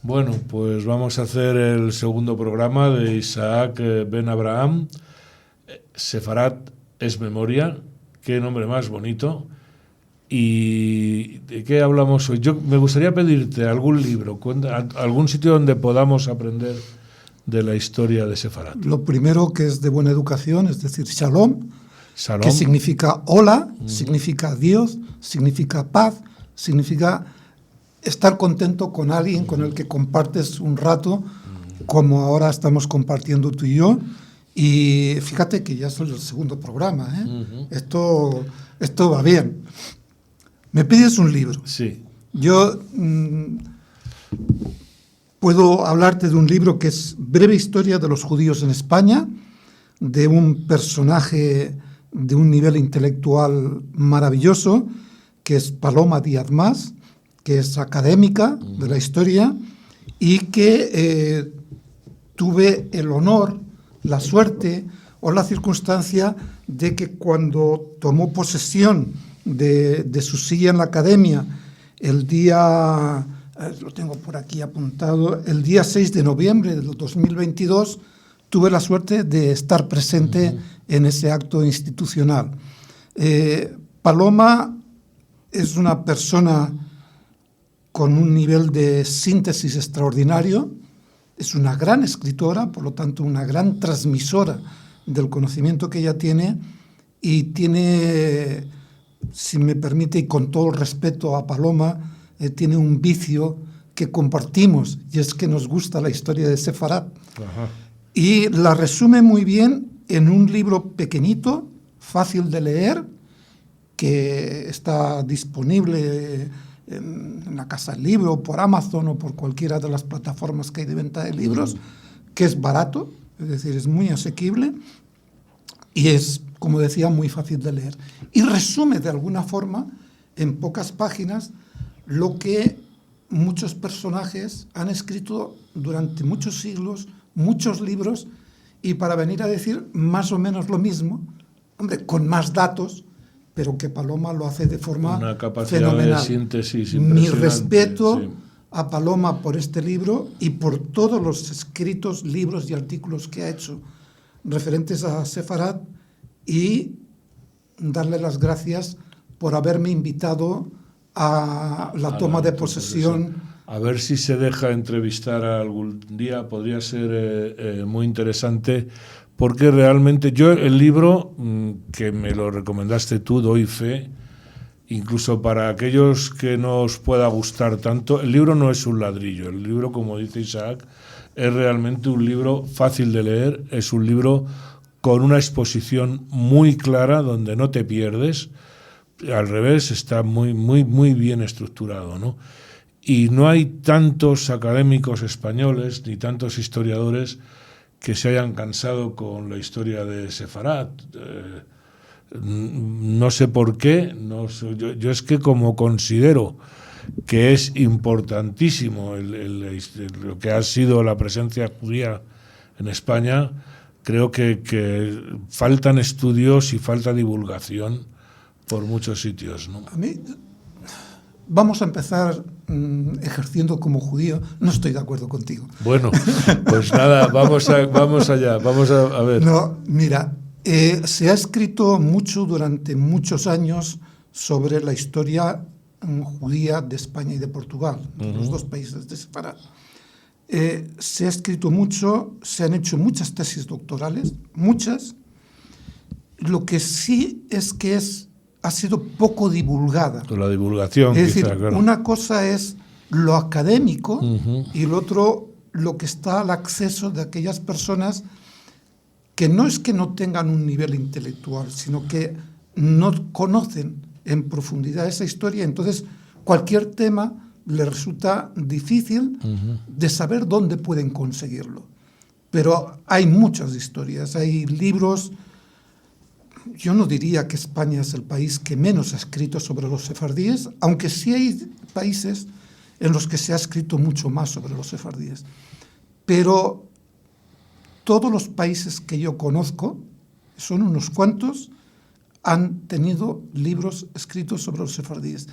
Bueno, pues vamos a hacer el segundo programa de Isaac Ben Abraham. Sefarat es memoria, qué nombre más bonito. ¿Y de qué hablamos hoy? Yo me gustaría pedirte algún libro, algún sitio donde podamos aprender de la historia de Sefarat. Lo primero, que es de buena educación, es decir, Shalom, Shalom. que significa hola, significa Dios, significa paz, significa estar contento con alguien con el que compartes un rato, como ahora estamos compartiendo tú y yo. Y fíjate que ya es el segundo programa, ¿eh? Esto va bien. Me pides un libro. Sí. Yo puedo hablarte de un libro que es Breve historia de los judíos en España, de un personaje de un nivel intelectual maravilloso, que es Paloma Díaz Mas, que es académica de la historia y que tuve el honor, la suerte o la circunstancia de que cuando tomó posesión de su silla en la academia el día, lo tengo por aquí apuntado, el día 6 de noviembre del 2022, tuve la suerte de estar presente en ese acto institucional. Paloma es una persona con un nivel de síntesis extraordinario, es una gran escritora, por lo tanto una gran transmisora del conocimiento que ella tiene, y tiene, si me permite, y con todo el respeto a Paloma, tiene un vicio que compartimos, y es que nos gusta la historia de Sefarat. Ajá. Y la resume muy bien en un libro pequeñito, fácil de leer, que está disponible en la Casa del Libro, por Amazon o por cualquiera de las plataformas que hay de venta de libros, que es barato, es decir, es muy asequible y es, como decía, muy fácil de leer. Y resume de alguna forma, en pocas páginas, lo que muchos personajes han escrito durante muchos siglos, muchos libros, y para venir a decir más o menos lo mismo, hombre, con más datos, pero que Paloma lo hace de forma una capacidad fenomenal. de síntesis Mi impresionante. respeto Sí. a Paloma por este libro y por todos los escritos, libros y artículos que ha hecho referentes a Sefarat, y darle las gracias por haberme invitado a la toma de posesión. A ver si se deja entrevistar algún día, podría ser muy interesante, porque realmente yo el libro, que me lo recomendaste tú, doy fe, incluso para aquellos que no os pueda gustar tanto, el libro no es un ladrillo, el libro, como dice Isaac, es realmente un libro fácil de leer, es un libro con una exposición muy clara, donde no te pierdes, al revés, está muy, muy, muy bien estructurado, ¿no? Y no hay tantos académicos españoles ni tantos historiadores que se hayan cansado con la historia de Sefarat. No sé por qué, yo es que como considero que es importantísimo lo que ha sido la presencia judía en España, creo que faltan estudios y falta divulgación por muchos sitios, ¿no? A mí, vamos a empezar ejerciendo como judío. No estoy de acuerdo contigo. Bueno, pues nada, vamos allá, vamos a ver. No, mira, se ha escrito mucho durante muchos años sobre la historia judía de España y de Portugal, los dos países de Sefarat. Se ha escrito mucho, se han hecho muchas tesis doctorales, muchas. Lo que sí es que ha sido poco divulgada. La divulgación, es decir, claro. Una cosa es lo académico y lo otro, lo que está al acceso de aquellas personas que no es que no tengan un nivel intelectual, sino que no conocen en profundidad esa historia. Entonces, cualquier tema le resulta difícil de saber dónde pueden conseguirlo. Pero hay muchas historias, hay libros. Yo no diría que España es el país que menos ha escrito sobre los sefardíes, aunque sí hay países en los que se ha escrito mucho más sobre los sefardíes. Pero todos los países que yo conozco, son unos cuantos, han tenido libros escritos sobre los sefardíes.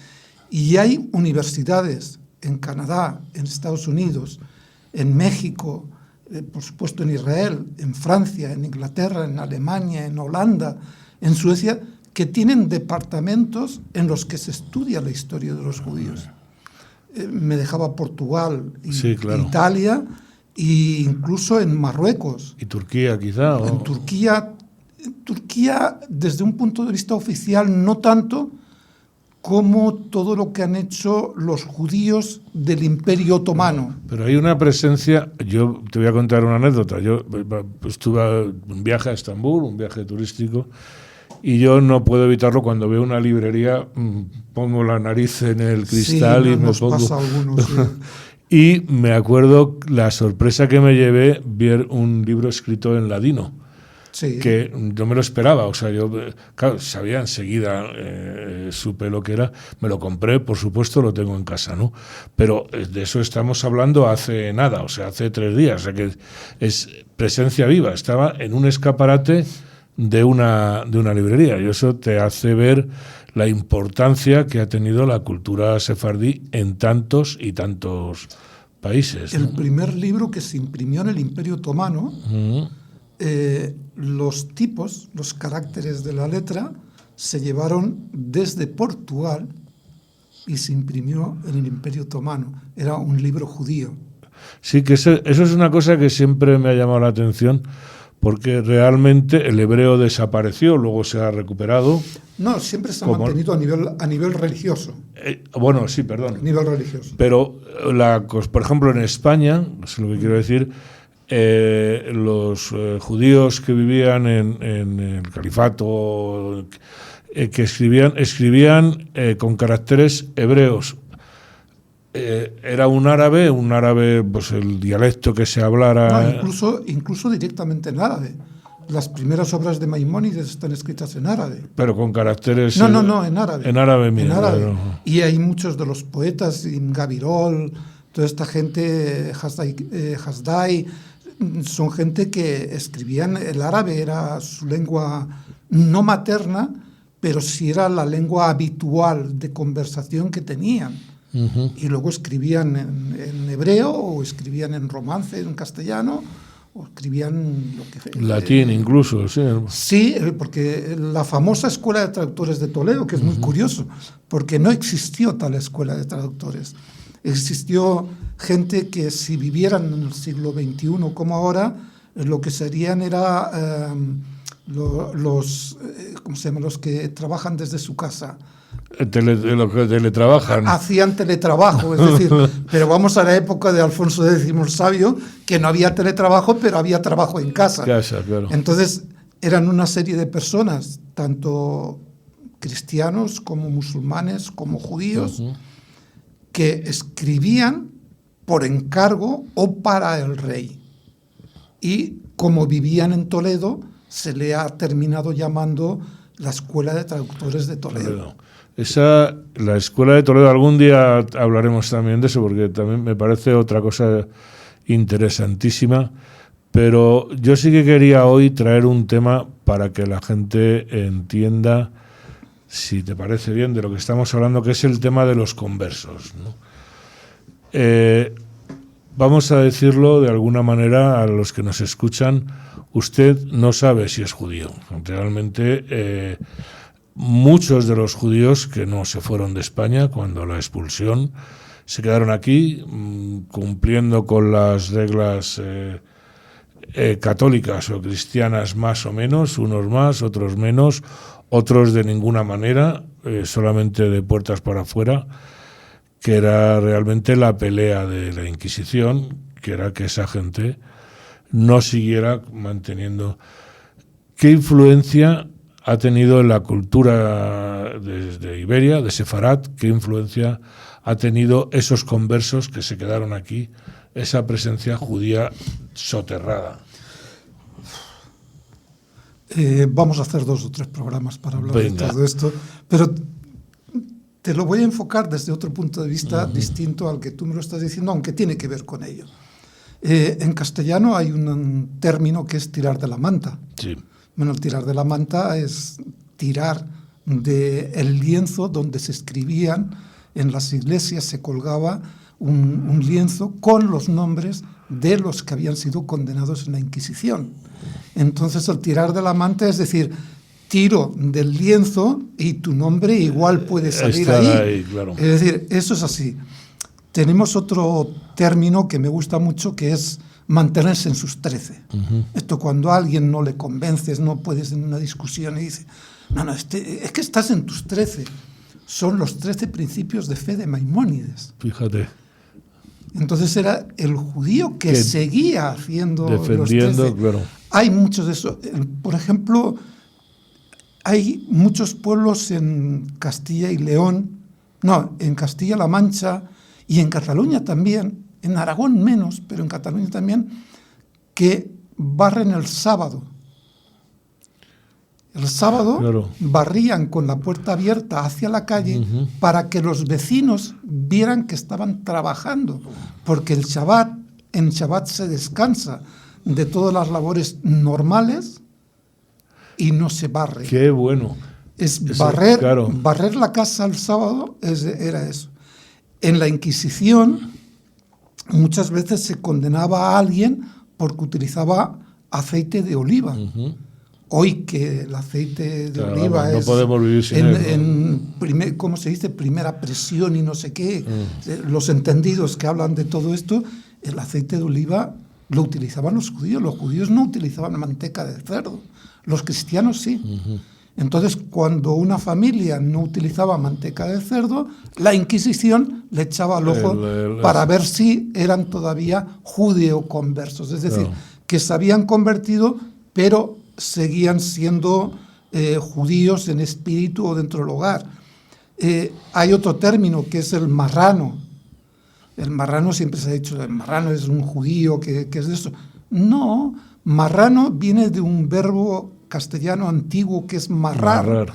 Y hay universidades en Canadá, en Estados Unidos, en México, por supuesto en Israel, en Francia, en Inglaterra, en Alemania, en Holanda, en Suecia, que tienen departamentos en los que se estudia la historia de los judíos. Me dejaba Portugal, sí, claro. Italia, e incluso en Marruecos. ¿Y Turquía quizá? En Turquía, desde un punto de vista oficial, no tanto como todo lo que han hecho los judíos del Imperio Otomano. Pero hay una presencia, yo te voy a contar una anécdota. Yo estuve un viaje a Estambul, un viaje turístico, y yo no puedo evitarlo cuando veo una librería, pongo la nariz en el cristal, sí, y me pongo... Pasa a algunos, sí. Y me acuerdo la sorpresa que me llevé ver un libro escrito en ladino. Sí. Que no me lo esperaba, o sea, yo, claro, sabía enseguida, supe lo que era, me lo compré, por supuesto, lo tengo en casa, ¿no? Pero de eso estamos hablando hace nada, o sea, hace 3 días, o sea, que es presencia viva, estaba en un escaparate de una librería, y eso te hace ver la importancia que ha tenido la cultura sefardí en tantos y tantos países, ¿no? El primer libro que se imprimió en el Imperio Otomano, los tipos, los caracteres de la letra, se llevaron desde Portugal y se imprimió en el Imperio Otomano. Era un libro judío. Sí, que eso es una cosa que siempre me ha llamado la atención, porque realmente el hebreo desapareció, luego se ha recuperado. No, siempre se ha mantenido a nivel religioso. Bueno, sí, perdón. A nivel religioso. Pero, por ejemplo, en España, es lo que quiero decir, los judíos que vivían en el califato, que escribían con caracteres hebreos. Era un árabe, pues el dialecto que se hablara... No, incluso directamente en árabe. Las primeras obras de Maimónides están escritas en árabe. Pero con caracteres... No, en árabe. En árabe mismo. En árabe. Pero... Y hay muchos de los poetas, Gabirol, toda esta gente, Hasdai, son gente que escribían, el árabe era su lengua no materna, pero sí era la lengua habitual de conversación que tenían. Uh-huh. Y luego escribían en hebreo, o escribían en romance, en castellano, o escribían lo que... Latín incluso, sí. Sí, porque la famosa Escuela de Traductores de Toledo, que es muy curioso, porque no existió tal escuela de traductores. Existió gente que, si vivieran en el siglo XXI como ahora, lo que serían era los que trabajan desde su casa. Los que teletrabajan. Hacían teletrabajo, es decir, pero vamos a la época de Alfonso X el Sabio, que no había teletrabajo, pero había trabajo en casa. Claro. Entonces, eran una serie de personas, tanto cristianos como musulmanes, como judíos, uh-huh, que escribían por encargo o para el rey. Y como vivían en Toledo, se le ha terminado llamando la Escuela de Traductores de Toledo. La Escuela de Toledo, algún día hablaremos también de eso, porque también me parece otra cosa interesantísima, pero yo sí que quería hoy traer un tema para que la gente entienda, si te parece bien, de lo que estamos hablando, que es el tema de los conversos, ¿no? Vamos a decirlo de alguna manera a los que nos escuchan: usted no sabe si es judío. Realmente muchos de los judíos que no se fueron de España cuando la expulsión se quedaron aquí, cumpliendo con las reglas católicas o cristianas más o menos, unos más, otros menos, otros de ninguna manera, solamente de puertas para afuera, que era realmente la pelea de la Inquisición, que era que esa gente no siguiera manteniendo. ¿Qué influencia ha tenido en la cultura de Iberia, de Sefarat? ¿Qué influencia ha tenido esos conversos que se quedaron aquí, esa presencia judía soterrada? Vamos a hacer 2 o 3 programas para hablar de todo esto, pero te lo voy a enfocar desde otro punto de vista distinto al que tú me lo estás diciendo, aunque tiene que ver con ello. En castellano hay un término que es tirar de la manta. Sí. Bueno, el tirar de la manta es tirar del lienzo donde se escribían. En las iglesias se colgaba un lienzo con los nombres de los que habían sido condenados en la Inquisición. Entonces, el tirar de la manta es decir, tiro del lienzo y tu nombre igual puede salir ahí. Claro. Es decir, eso es así. Tenemos otro término que me gusta mucho, que es mantenerse en sus 13. Esto cuando a alguien no le convences, no puedes en una discusión y dice, no, es que estás en tus 13. Son los 13 principios de fe de Maimónides. Fíjate. Entonces era el judío que seguía haciendo defendiendo, los 13. claro. Hay muchos de eso. Por ejemplo, hay muchos pueblos en Castilla y León, no, en Castilla-La Mancha y en Cataluña también, en Aragón menos, pero en Cataluña también, que barren el sábado. El sábado claro. barrían con la puerta abierta hacia la calle para que los vecinos vieran que estaban trabajando, porque en Shabbat se descansa de todas las labores normales y no se barre. Qué bueno. Barrer, claro. barrer la casa el sábado era eso. En la Inquisición muchas veces se condenaba a alguien porque utilizaba aceite de oliva. Hoy que el aceite de oliva no es podemos vivir sin él, ¿no? ¿Cómo se dice? Primera presión y no sé qué. Los entendidos que hablan de todo esto, el aceite de oliva lo utilizaban los judíos. Los judíos no utilizaban manteca de cerdo. Los cristianos sí. Entonces, cuando una familia no utilizaba manteca de cerdo, la Inquisición le echaba al ojo para ver si eran todavía judeoconversos. Es decir, que se habían convertido, pero seguían siendo judíos en espíritu o dentro del hogar. Hay otro término que es el marrano. El marrano siempre se ha dicho, el marrano es un judío que es de eso. No, marrano viene de un verbo castellano antiguo que es marrar.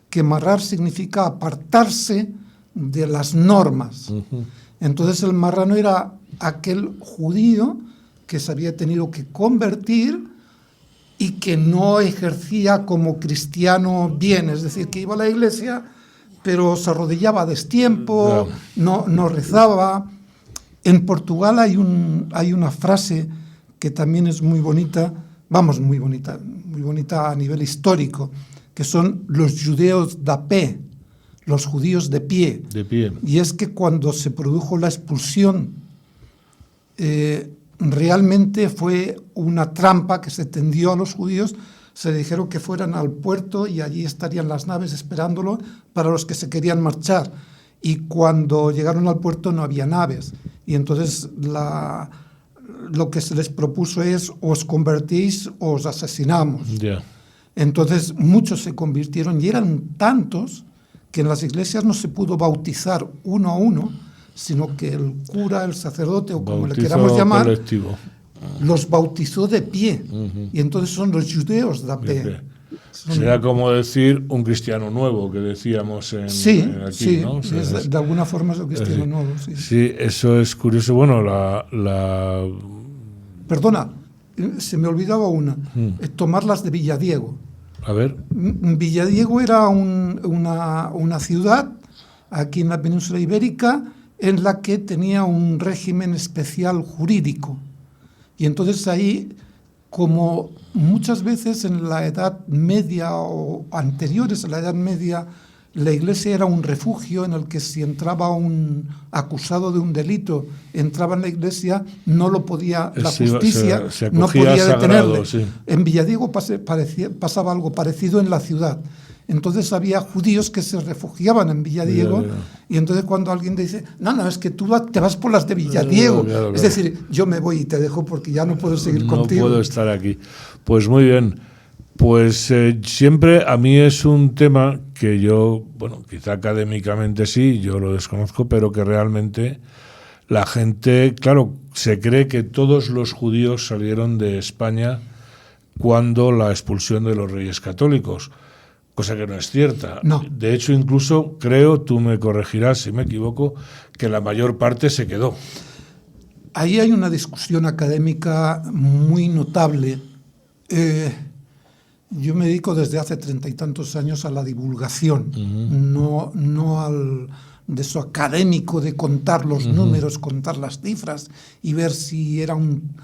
Que marrar significa apartarse de las normas. Entonces el marrano era aquel judío que se había tenido que convertir y que no ejercía como cristiano bien, es decir, que iba a la iglesia, pero se arrodillaba a destiempo, no rezaba. En Portugal hay una frase que también es muy bonita, muy bonita a nivel histórico, que son los judeus da pé, los judíos de pie. De pie. Y es que cuando se produjo la expulsión, realmente fue una trampa que se tendió a los judíos. Se dijeron que fueran al puerto y allí estarían las naves esperándolo para los que se querían marchar. Y cuando llegaron al puerto no había naves. Y entonces lo que se les propuso es: os convertís o os asesinamos. Entonces muchos se convirtieron y eran tantos que en las iglesias no se pudo bautizar uno a uno, sino que el cura, el sacerdote o como le queramos llamar, colectivo, los bautizó de pie. Y entonces son los judeos de pie. Será como decir un cristiano nuevo, que decíamos aquí, ¿no? O sea, de alguna forma es un cristiano nuevo. Sí, eso es curioso. Bueno, Perdona, se me olvidaba una. Tomar las de Villadiego. A ver. Villadiego era una ciudad aquí en la península ibérica en la que tenía un régimen especial jurídico. Y entonces ahí, como muchas veces en la Edad Media o anteriores a la Edad Media, la iglesia era un refugio en el que si entraba un acusado de un delito, entraba en la iglesia, no lo podía, la justicia no podía detenerle. Sí. En Villadiego pasaba algo parecido en la ciudad. Entonces había judíos que se refugiaban en Villadiego, y entonces cuando alguien dice, no, es que tú te vas por las de Villadiego, es decir, yo me voy y te dejo porque ya no puedo seguir contigo. No puedo estar aquí. Pues muy bien. Pues siempre a mí es un tema que yo, bueno, quizá académicamente sí, yo lo desconozco, pero que realmente la gente, claro, se cree que todos los judíos salieron de España cuando la expulsión de los reyes católicos, cosa que no es cierta. No. De hecho, incluso creo, tú me corregirás si me equivoco, que la mayor parte se quedó. Ahí hay una discusión académica muy notable. Yo me dedico desde hace 30 y tantos años a la divulgación, no eso académico de contar los números, contar las cifras y ver si era un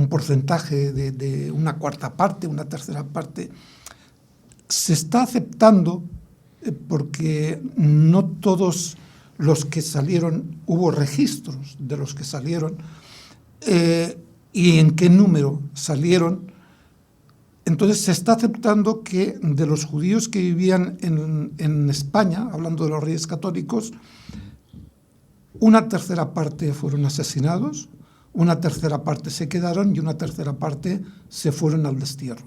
porcentaje de una cuarta parte, una tercera parte. Se está aceptando porque no todos los que salieron, hubo registros de los que salieron y en qué número salieron. Entonces se está aceptando que de los judíos que vivían en España, hablando de los Reyes Católicos, una tercera parte fueron asesinados, una tercera parte se quedaron y una tercera parte se fueron al destierro.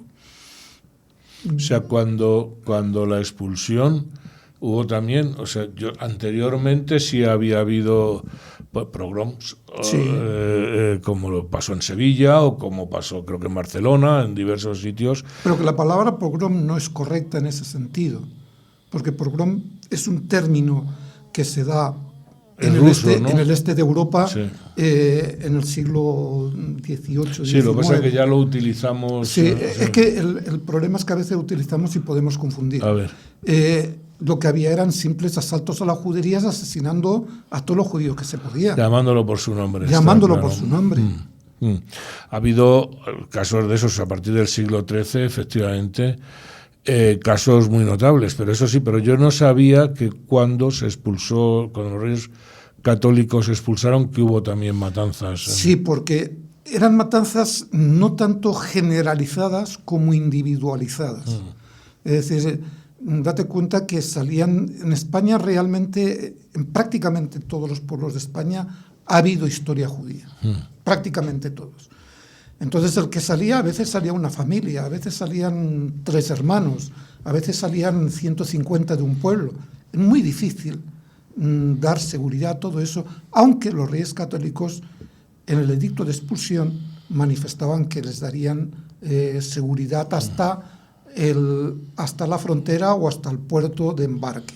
O sea, cuando la expulsión hubo también, o sea, anteriormente sí había habido pogroms, sí. Como lo pasó en Sevilla o como pasó creo que en Barcelona, en diversos sitios. Pero que la palabra pogrom no es correcta en ese sentido, porque pogrom es un término que se da en el este de Europa, sí. En el siglo XVIII. Sí, lo que pasa es que ya lo utilizamos. Sí, es que el problema es que a veces utilizamos y podemos confundir. A ver. Lo que había eran simples asaltos a las juderías, asesinando a todos los judíos que se podía. Llamándolo por su nombre. Llamándolo por su nombre. Ha habido casos de esos a partir del siglo XIII, efectivamente, casos muy notables, pero eso sí, pero yo no sabía que cuando se expulsó, cuando los Reyes Católicos se expulsaron, que hubo también matanzas. Sí, porque eran matanzas no tanto generalizadas como individualizadas. Es decir, date cuenta que salían en España realmente, en prácticamente todos los pueblos de España ha habido historia judía, prácticamente todos. Entonces el que salía, a veces salía una familia, a veces salían 3 hermanos, a veces salían 150 de un pueblo. Es muy difícil dar seguridad a todo eso, aunque los Reyes Católicos en el edicto de expulsión manifestaban que les darían seguridad hasta la frontera o hasta el puerto de embarque.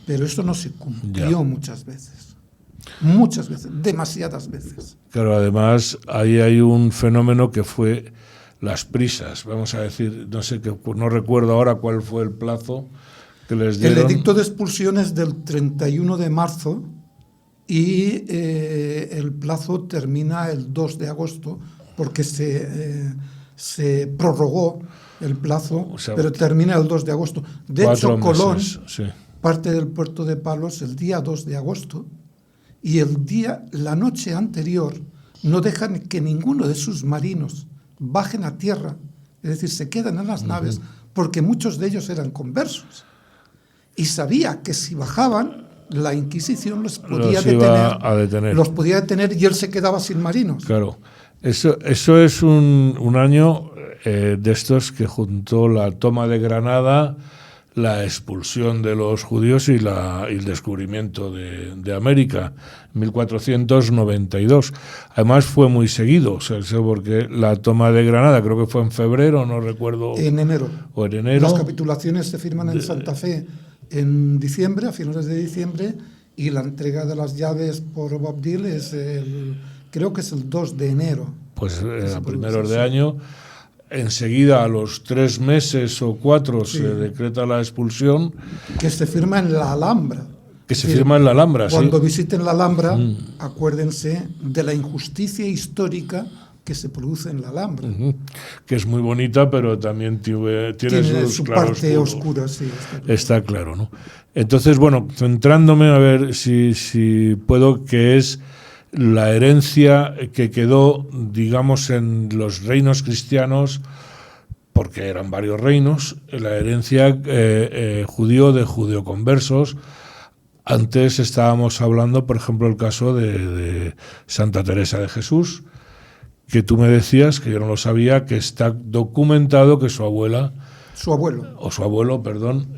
Pero eso no se cumplió muchas veces. Muchas veces, demasiadas veces. Claro, además ahí hay un fenómeno que fue las prisas, vamos a decir, no recuerdo ahora cuál fue el plazo que les dieron. El edicto de expulsión es del 31 de marzo y el plazo termina el 2 de agosto porque se prorrogó el plazo, pero termina el 2 de agosto. De hecho, Colón parte del puerto de Palos el día 2 de agosto y la noche anterior no dejan que ninguno de sus marinos bajen a tierra, es decir, se quedan en las naves porque muchos de ellos eran conversos y sabía que si bajaban la Inquisición los podía detener, los podía detener y él se quedaba sin marinos. Claro, eso es un año de estos que juntó la toma de Granada, la expulsión de los judíos y el descubrimiento de América, 1492. Además fue muy seguido, o sea, porque la toma de Granada creo que fue en febrero, no recuerdo. En enero. O en enero. Las capitulaciones se firman en Santa Fe en diciembre, a finales de diciembre, y la entrega de las llaves por Boabdil creo que es el 2 de enero. Pues a primeros de año. Enseguida, a los 3 meses o 4, se decreta la expulsión. Que se firma en la Alhambra. Cuando visiten la Alhambra, acuérdense de la injusticia histórica que se produce en la Alhambra. Que es muy bonita, pero también tiene su parte oscura. Sí, está claro, ¿no? Entonces, bueno, centrándome a ver si puedo, que es la herencia que quedó, digamos, en los reinos cristianos, porque eran varios reinos, la herencia judío de judeoconversos. Antes estábamos hablando, por ejemplo, el caso de Santa Teresa de Jesús, que tú me decías, que yo no lo sabía, que está documentado que su abuelo,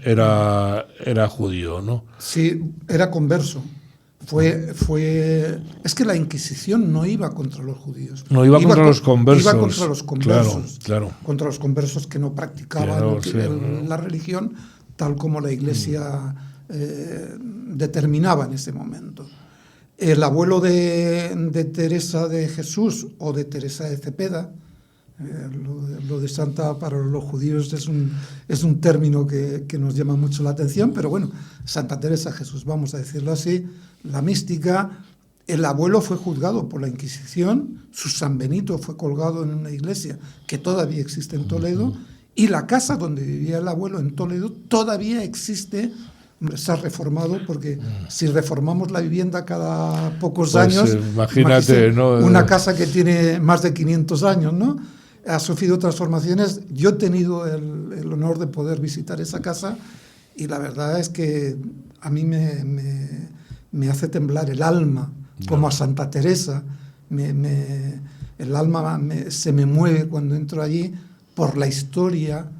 era judío, ¿no? Sí, era converso. Es que la Inquisición no iba contra los judíos. No iba contra los conversos. Iba contra los conversos. Claro. Contra los conversos que no practicaban la religión tal como la Iglesia determinaba en ese momento. El abuelo de Teresa de Jesús o de Teresa de Cepeda, Lo de santa para los judíos es un término que nos llama mucho la atención, pero bueno, Santa Teresa de Jesús, vamos a decirlo así, la mística. El abuelo fue juzgado por la Inquisición, su San Benito fue colgado en una iglesia que todavía existe en Toledo, y la casa donde vivía el abuelo en Toledo todavía existe. Se ha reformado, porque si reformamos la vivienda cada pocos años, imagínate, ¿no? Una casa que tiene más de 500 años, ¿no? Ha sufrido transformaciones. Yo he tenido el honor de poder visitar esa casa y la verdad es que a mí me hace temblar el alma, como a Santa Teresa. El alma se me mueve cuando entro allí por la historia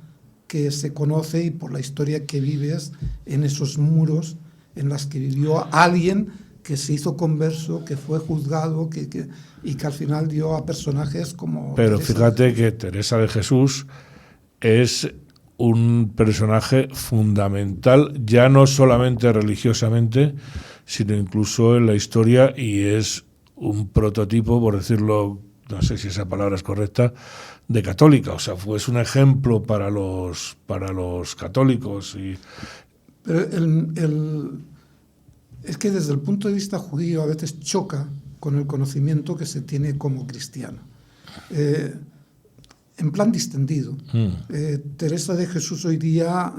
que se conoce y por la historia que vives en esos muros en las que vivió alguien que se hizo converso, que fue juzgado, y que al final dio a personajes como... Pero Teresa. Fíjate que Teresa de Jesús es un personaje fundamental, ya no solamente religiosamente, sino incluso en la historia, y es un prototipo, por decirlo, no sé si esa palabra es correcta, de católica. O sea, es un ejemplo para los católicos. Pero es que desde el punto de vista judío a veces choca con el conocimiento que se tiene como cristiano. En plan distendido. Teresa de Jesús hoy día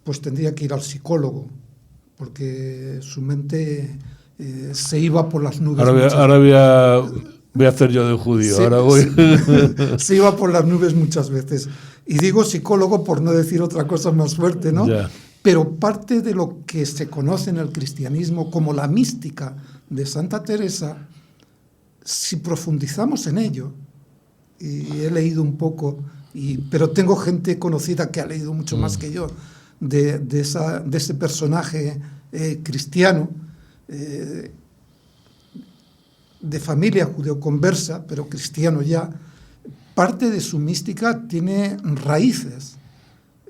pues tendría que ir al psicólogo, porque su mente se iba por las nubes. Ahora voy a hacer yo de judío. Sí, ahora voy. Se iba por las nubes muchas veces. Y digo psicólogo por no decir otra cosa más fuerte, ¿no? Ya. Pero parte de lo que se conoce en el cristianismo como la mística de Santa Teresa, si profundizamos en ello, y he leído un poco, pero tengo gente conocida que ha leído mucho más que yo, de ese personaje cristiano, de familia judeoconversa, pero cristiano ya. Parte de su mística tiene raíces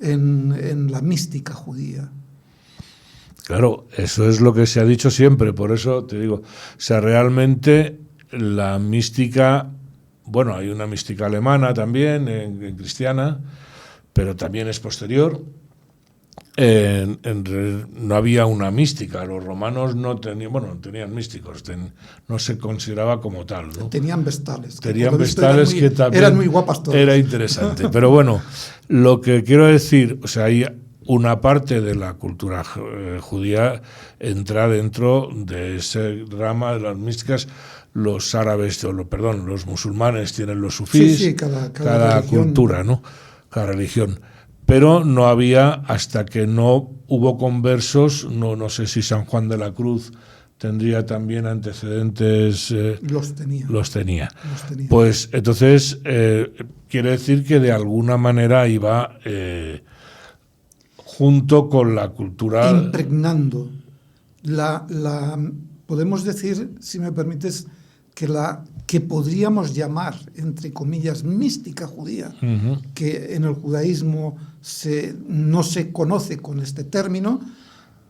en la mística judía. Claro, eso es lo que se ha dicho siempre, por eso te digo, o sea, realmente la mística, bueno, hay una mística alemana también, en cristiana, pero también es posterior. No había una mística, los romanos no tenían, bueno, tenían místicos, no se consideraba como tal, ¿no? Tenían vestales. Tenían vestales que también eran muy guapas todas. Era interesante, pero bueno, lo que quiero decir, o sea, hay una parte de la cultura judía entra dentro de ese rama de las místicas. Los árabes, los musulmanes tienen los sufís, sí, cada cultura, ¿no? Cada religión. Pero no había, hasta que no hubo conversos, no sé si San Juan de la Cruz tendría también antecedentes. Los tenía. Pues entonces quiere decir que de alguna manera iba junto con la cultura. Impregnando. Podemos decir, si me permites, que podríamos llamar, entre comillas, mística judía, que en el judaísmo no se conoce con este término,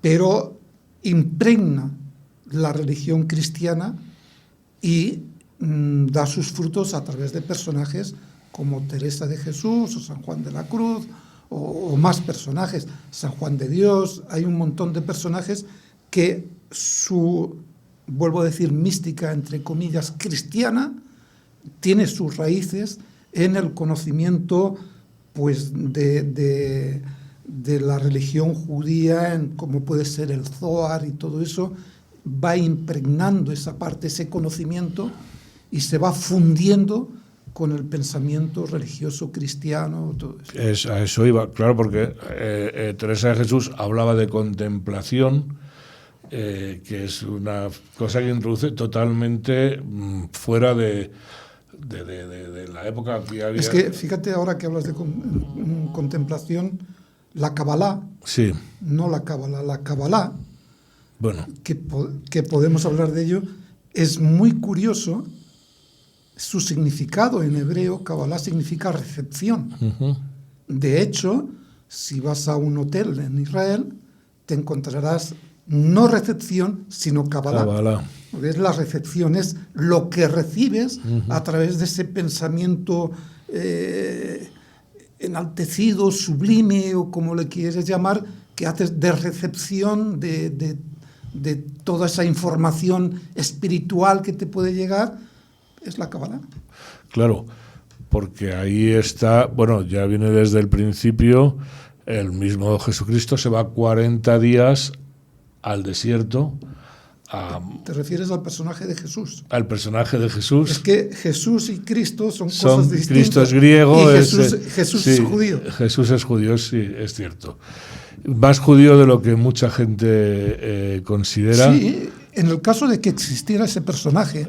pero impregna la religión cristiana y da sus frutos a través de personajes como Teresa de Jesús o San Juan de la Cruz o más personajes, San Juan de Dios. Hay un montón de personajes que vuelvo a decir, mística, entre comillas, cristiana, tiene sus raíces en el conocimiento pues, de la religión judía, como puede ser el Zohar y todo eso, va impregnando esa parte, ese conocimiento, y se va fundiendo con el pensamiento religioso cristiano. Todo eso. A eso iba, claro, porque Teresa de Jesús hablaba de contemplación, que es una cosa que introduce totalmente fuera de la época que había. Es que fíjate, ahora que hablas de contemplación, la Kabbalah, sí. No la Kabbalah, la Kabbalah, bueno, que podemos hablar de ello, es muy curioso. Su significado en hebreo, Kabbalah, significa recepción. De hecho, si vas a un hotel en Israel, te encontrarás no recepción, sino Kabbalah. porque es la recepción, es lo que recibes a través de ese pensamiento enaltecido, sublime, o como le quieres llamar, que haces de recepción de toda esa información espiritual que te puede llegar, es la Kabbalah. Claro, porque ahí está, bueno, ya viene desde el principio, el mismo Jesucristo se va 40 días al desierto. ¿Te refieres al personaje de Jesús? Al personaje de Jesús. Es que Jesús y Cristo son cosas distintas. Cristo es griego. Y Jesús sí, es judío. Jesús es judío, sí, es cierto. Más judío de lo que mucha gente considera. Sí, en el caso de que existiera ese personaje.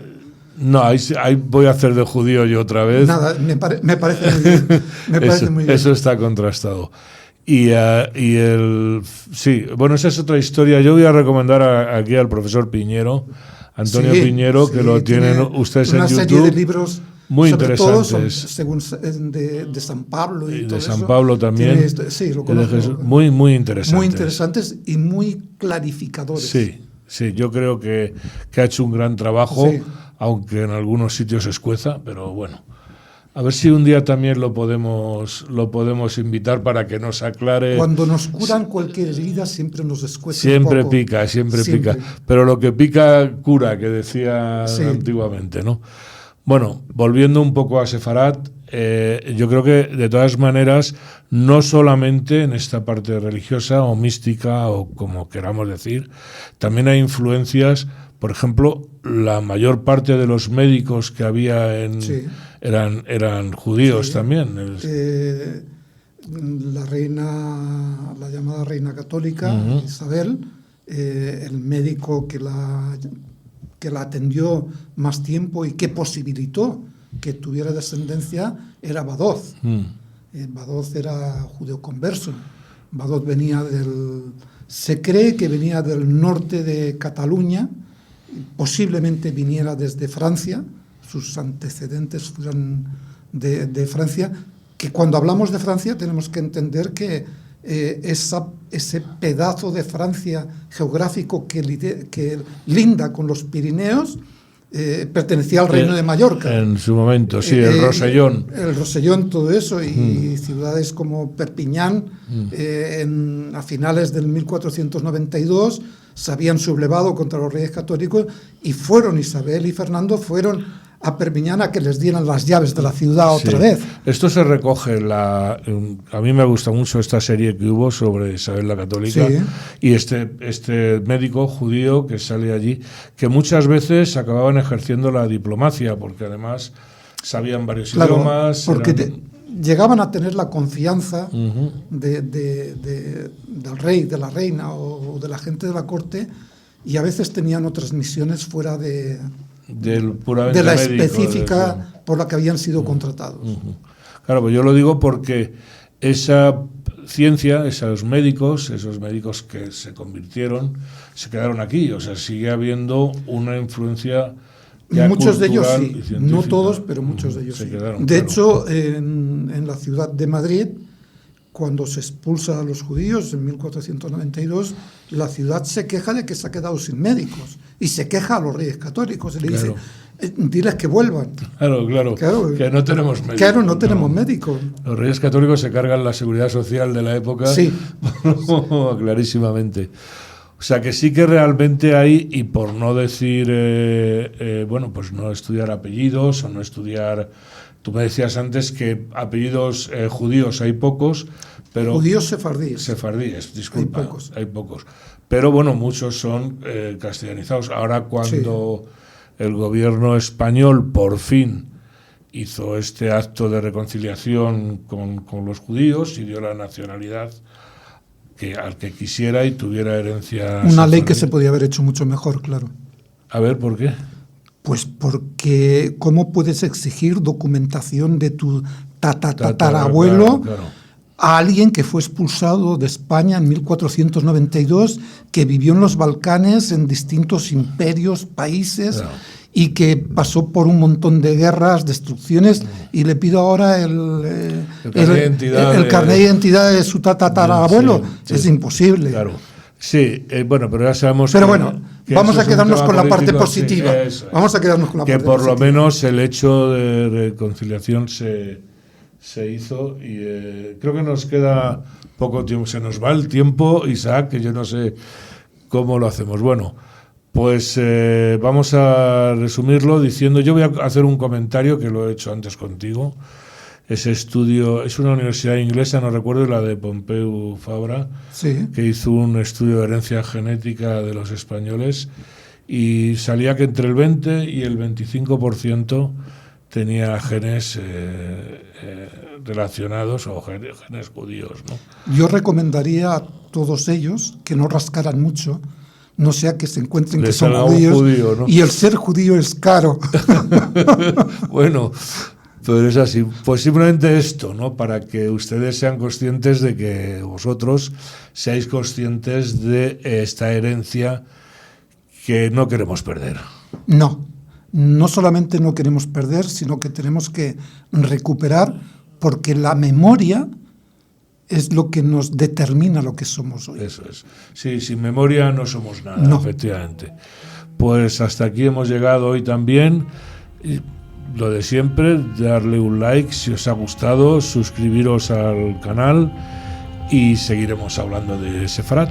No, ahí voy a hacer de judío yo otra vez. Nada, me parece muy bien. Me parece muy bien. Eso está contrastado. Sí, bueno, esa es otra historia. Yo voy a recomendar aquí al profesor Piñero, Antonio Piñero, que lo tienen ustedes en YouTube. Una serie de libros muy sobre interesantes. Todo según de San Pablo y todo de San eso. Pablo también. Sí, lo conozco. Muy interesantes. Muy interesantes y muy clarificadores. Sí, yo creo que ha hecho un gran trabajo, aunque en algunos sitios escueza, pero bueno. A ver si un día también lo podemos invitar para que nos aclare. Cuando nos curan cualquier herida siempre nos escuece siempre un poco. Siempre pica. Pero lo que pica cura, que decía antiguamente, ¿no? Bueno, volviendo un poco a Sefarat, yo creo que de todas maneras, no solamente en esta parte religiosa o mística o como queramos decir, también hay influencias. Por ejemplo, la mayor parte de los médicos que había eran judíos también. La llamada reina católica, Isabel, el médico que la atendió más tiempo y que posibilitó que tuviera descendencia era Badoz. Badoz era judeo converso. Badoz se cree que venía del norte de Cataluña, posiblemente viniera desde Francia, sus antecedentes fueron de Francia, que cuando hablamos de Francia tenemos que entender que ese pedazo de Francia geográfico que linda con los Pirineos pertenecía al Reino de Mallorca. En su momento, sí, el Rosellón. El Rosellón, todo eso, y ciudades como Perpiñán, a finales del 1492, se habían sublevado contra los reyes católicos y Isabel y Fernando fueron a Perpiñán a que les dieran las llaves de la ciudad otra vez. Esto se recoge a mí me gusta mucho esta serie que hubo sobre Isabel la Católica y este médico judío que sale allí, que muchas veces acababan ejerciendo la diplomacia, porque además sabían varios idiomas. Porque llegaban a tener la confianza del rey, de la reina o de la gente de la corte, y a veces tenían otras misiones fuera de la específica por la que habían sido contratados. Claro, pues yo lo digo porque esa ciencia, esos médicos que se convirtieron, se quedaron aquí. O sea, sigue habiendo una influencia ya muchos de ellos sí, no todos, pero muchos de ellos sí. De hecho, en la ciudad de Madrid, cuando se expulsa a los judíos en 1492, la ciudad se queja de que se ha quedado sin médicos y se queja a los reyes católicos y le dice, diles que vuelvan. Claro, que no tenemos médicos. Claro, no tenemos médicos. Los reyes católicos se cargan la seguridad social de la época, clarísimamente. O sea que sí que realmente hay, y por no decir, pues no estudiar apellidos o no estudiar. Tú me decías antes que apellidos judíos hay pocos, pero... Judíos sefardíes. Sefardíes, disculpa. Hay pocos. Pero bueno, muchos son castellanizados. Ahora cuando el gobierno español por fin hizo este acto de reconciliación con los judíos y dio la nacionalidad al que quisiera y tuviera herencia... Una ley que se podía haber hecho mucho mejor, claro. A ver, ¿por qué? Pues porque ¿cómo puedes exigir documentación de tu tatarabuelo a alguien que fue expulsado de España en 1492, que vivió en los Balcanes en distintos imperios, países, y que pasó por un montón de guerras, destrucciones, y le pido ahora el carnet de identidad de su tatarabuelo? Es imposible. Claro. Sí, bueno, pero ya sabemos pero que, bueno, que vamos eso a es un quedarnos tema con la parte político, positiva. sí, eso es. Vamos a quedarnos con la Que parte por positiva. lo menos el hecho de reconciliación se hizo y creo que nos queda poco tiempo. Se nos va el tiempo, Isaac, que yo no sé cómo lo hacemos. Bueno, pues vamos a resumirlo diciendo, yo voy a hacer un comentario que lo he hecho antes contigo. Ese estudio, es una universidad inglesa, no recuerdo, la de Pompeu Fabra, Sí. que hizo un estudio de herencia genética de los españoles y salía que entre el 20 y el 25% tenía genes relacionados o genes judíos, ¿no? Yo recomendaría a todos ellos que no rascaran mucho, no sea que se encuentren que Les son salga un judíos, judío, ¿no? y el ser judío es caro. Bueno, pero es así. Pues simplemente esto, ¿no? Para que ustedes sean conscientes de que vosotros seáis conscientes de esta herencia que no queremos perder. No solamente no queremos perder, sino que tenemos que recuperar, porque la memoria es lo que nos determina lo que somos hoy. Eso es. Sí, sin memoria no somos nada, No. efectivamente. Pues hasta aquí hemos llegado hoy también. Y lo de siempre, darle un like si os ha gustado, suscribiros al canal y seguiremos hablando de Sefarat.